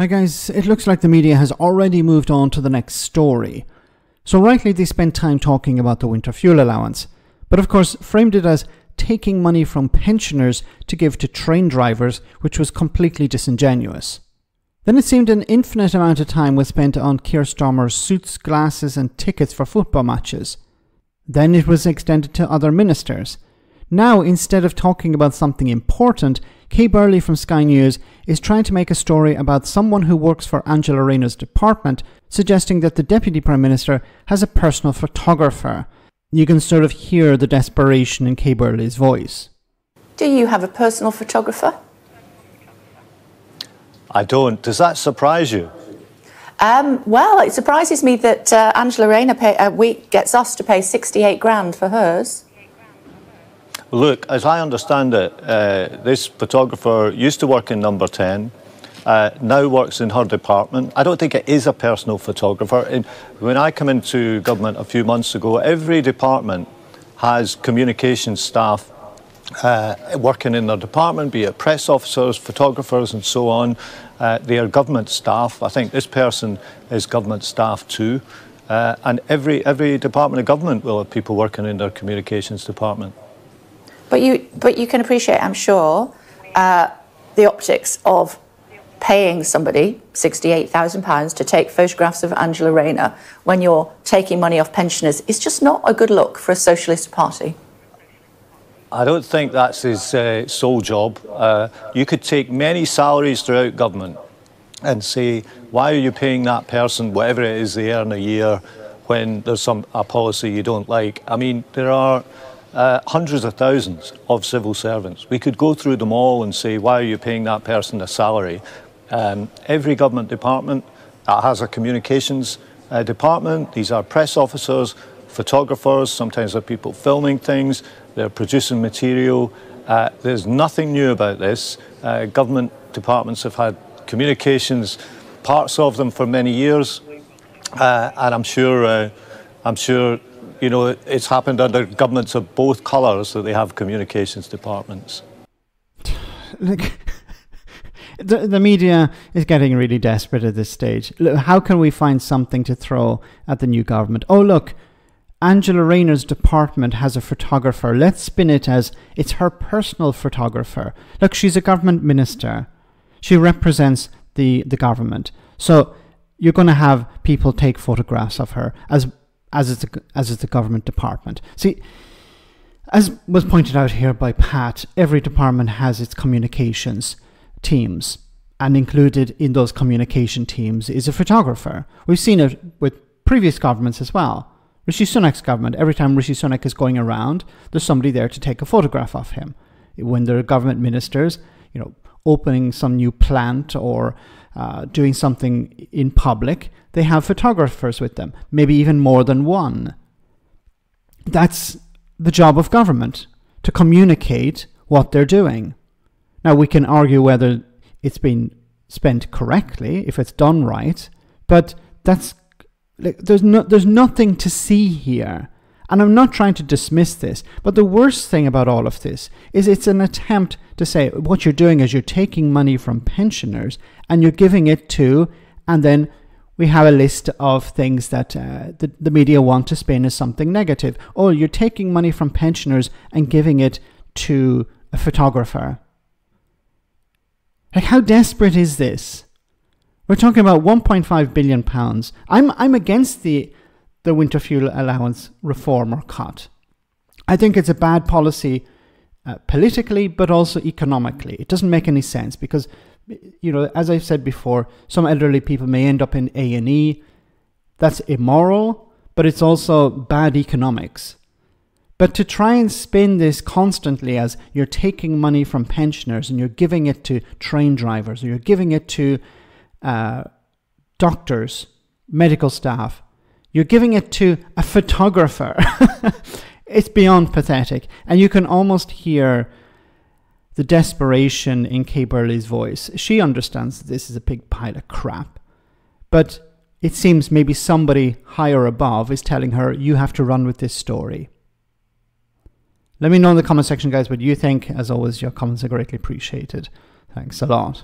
Hi guys, it looks like the media has already moved on to the next story. So rightly they spent time talking about the winter fuel allowance, but of course framed it as taking money from pensioners to give to train drivers, which was completely disingenuous. Then it seemed an infinite amount of time was spent on Keir Starmer's suits, glasses and tickets for football matches. Then it was extended to other ministers. Now, instead of talking about something important, Kay Burley from Sky News is trying to make a story about someone who works for Angela Rayner's department, suggesting that the Deputy Prime Minister has a personal photographer. You can sort of hear the desperation in Kay Burley's voice. Do you have a personal photographer? I don't. Does that surprise you? Well, it surprises me that Angela Rayner gets us to pay 68 grand for hers. Look, as I understand it, this photographer used to work in number 10, now works in her department. I don't think it is a personal photographer. When I came into government a few months ago, every department has communications staff working in their department, be it press officers, photographers and so on. They are government staff. I think this person is government staff too. And every department of government will have people working in their communications department. But you can appreciate, I'm sure, the optics of paying somebody £68,000 to take photographs of Angela Rayner when you're taking money off pensioners is just not a good look for a socialist party. I don't think that's his sole job. You could take many salaries throughout government and say, why are you paying that person whatever it is they earn a year when there's a policy you don't like? I mean, there are hundreds of thousands of civil servants. We could go through them all and say, why are you paying that person a salary? Every government department has a communications department. These are press officers, photographers, sometimes they're people filming things, they're producing material. There's nothing new about this. Government departments have had communications, parts of them for many years, and I'm sure you know, it's happened under governments of both colours that they have communications departments. Look, the media is getting really desperate at this stage. Look, how can we find something to throw at the new government? Oh, look, Angela Rayner's department has a photographer. Let's spin it as it's her personal photographer. Look, she's a government minister. She represents the government. So you're going to have people take photographs of her as it's a government department. See, as was pointed out here by Pat, every department has its communications teams, and included in those communication teams is a photographer. We've seen it with previous governments as well. Rishi Sunak's government, every time Rishi Sunak is going around, there's somebody there to take a photograph of him. When there are government ministers, you know, opening some new plant or doing something in public, they have photographers with them, maybe even more than one. That's the job of government, to communicate what they're doing. Now, we can argue whether it's been spent correctly, if it's done right, but that's there's nothing to see here. And I'm not trying to dismiss this, but the worst thing about all of this is it's an attempt to say what you're doing is you're taking money from pensioners and you're giving it to, and then we have a list of things that the media want to spin as something negative. Oh, you're taking money from pensioners and giving it to a photographer. Like, how desperate is this? We're talking about £1.5 billion. I'm against the winter fuel allowance reform or cut. I think it's a bad policy politically, but also economically. It doesn't make any sense because, you know, as I've said before, some elderly people may end up in A&E. That's immoral, but it's also bad economics. But to try and spin this constantly as you're taking money from pensioners and you're giving it to train drivers, or you're giving it to doctors, medical staff, you're giving it to a photographer. It's beyond pathetic. And you can almost hear the desperation in Kay Burley's voice. She understands that this is a big pile of crap. But it seems maybe somebody higher above is telling her, you have to run with this story. Let me know in the comment section, guys, what you think. As always, your comments are greatly appreciated. Thanks a lot.